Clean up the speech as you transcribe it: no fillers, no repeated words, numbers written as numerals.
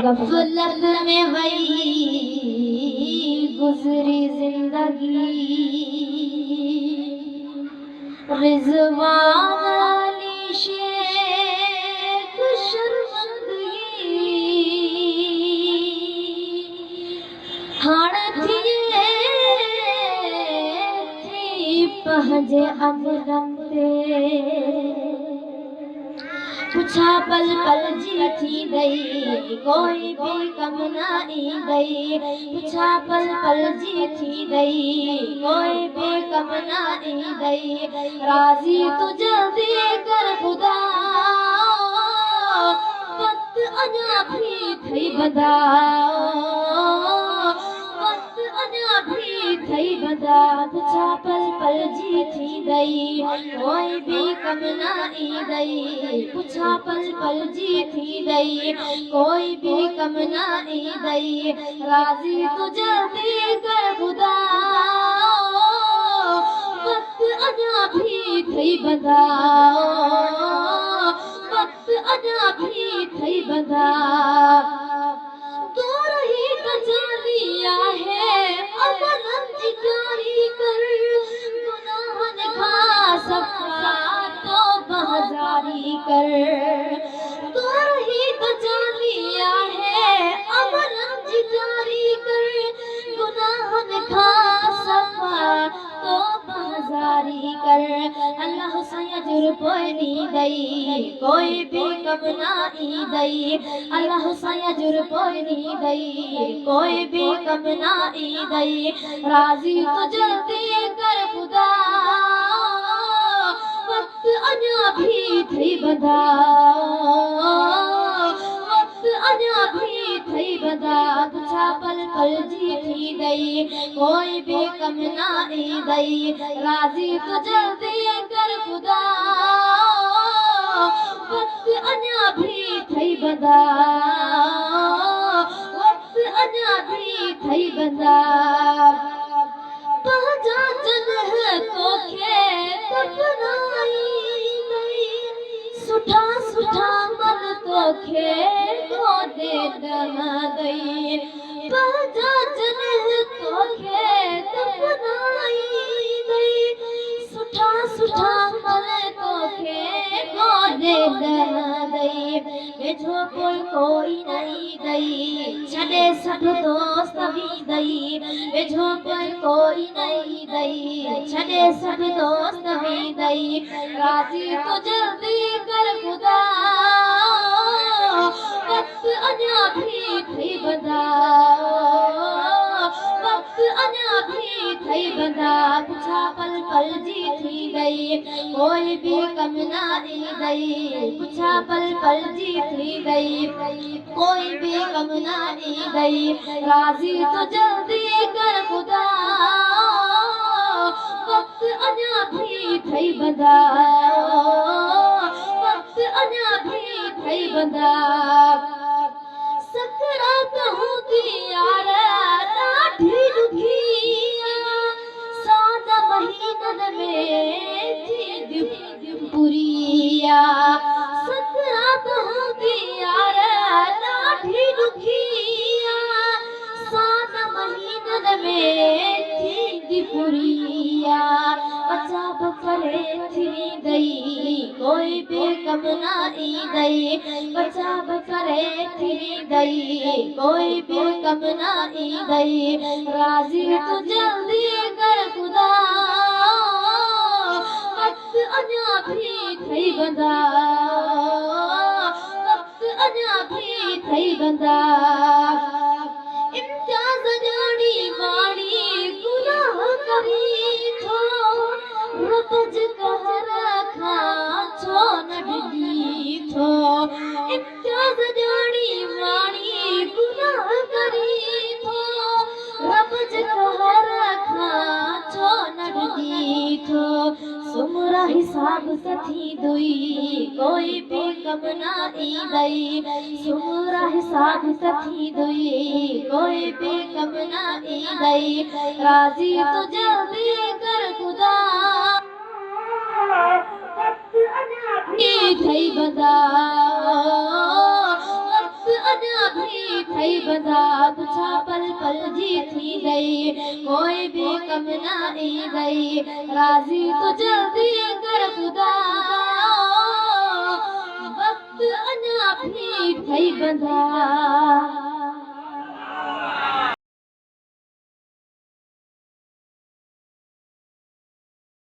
गफलत में वही गुजरी जिंदगी, रिजवान अली शेख शर्मंदगी हाण थिए थी पंहिंजे अमरम ते पुछा पल पल जी थी गई कोई भी कम ना ईंदई, पुछा पल पल जी थी गई कोई भी कम ना ईंदई, राज़ी तू जल्दी कर खुदा वक्त अञा भी थई बंदा, वक्त अञा भी थई बंदा, पुछा पल पल जी थी गई कोई भी कम ना ईंदई, पुछा पल पल जी थी गई कोई भी कम ना ईंदई, राज़ी तू जल्दी कर खुदा वक्त अञा भी थई बंदा, वक्त अञा भी थई बंदा, दूर ही कचालिया है अमरन जी जारी कर, गुनाहन खा सफा तो बहजारी कर, दूर ही कचालिया है अमरन जी जारी कर, गुनाहन खा सफा तो बहजारी कर, अल्लाह सयजुर पोइ नींदई कोई भी कम ना ईंदई, अल्लाह सयजुर पोइ नींदई कोई भी कम ना ईंदई, राज़ी तू जल्दी कर खुदा वक्त अञा भी थई बंदा, वक्त अञा भी थई बंदा, पुछा पल पल जी थी गई कोई भी कम ना ईंदई, राज़ी तू जल्दी कर खुदा वक्त अञा भी थई बंदा, वक्त अञा भी थई बंदा, पंहिंजा जन तोखे दफ़नाईंदई, सुठा सुठा मन तोखे गोदे ॾहंदई, पंहिंजा जन तोखे दफ़नाईंदई, सुठा सुठा मन तोखे गोदे ॾहंदई, वेझो कोई न ईंदई छॾे सभु दोस्त वींदई, वेझो कोई न ईंदई छॾे सभु दोस्त वींदई, राज़ी तू जल्दी कर खुदा वक्त अञा भी थई बंदा, वक्त अञा भी थई बंदा, पुछा पल पल जी थी गई कोई भी कम ना ईंदई, पुछा पल पल जी थी गई कोई भी कम ना ईंदई, राज़ी तू जल्दी कर खुदा वक्त अञा भी थई बंदा, वक्त अञा भी थई बंदा, सकरात हूंदी यार ॾाढी ॾुखिया, साद महीनन में थींदी बुरिया, सकरात हूंदी यार ॾाढी ॾुखिया, साद महीनन में थींदी बुरिया, बचाव करे थींदई कोई भी कम ना ईंदई, बचाव करे थींदई कोई भी कम ना ईंदई, राज़ी तू जल्दी कर खुदा वक्त अञा भी थई बंदा, वक्त अञा भी थई बंदा, इम्तियाज़ ॼाणी वाणी गुनाह करी थो, रब जे कहर खां छो न डिॼी थो, इम्तियाज़ ॼाणी वाणी गुनाह करी थो, रब जे कहर खां छो न डिॼी थो, सुमरा हिसाब सथी दुई कोई भी कम ना ईंदई, सुमरा हिसाब सथी दुई कोई भी कम ना ईंदई, राज़ी तू जल्दी कर खुदा वक्त अञा भी थई बंदा, वक्त अञा भी ठही बंदा पुछा पल पल जी थींदई कोई भी कम न ईंदई राज़ी तो जल्दी कर ख़ुदा वक्त अञा भी ठही बंदा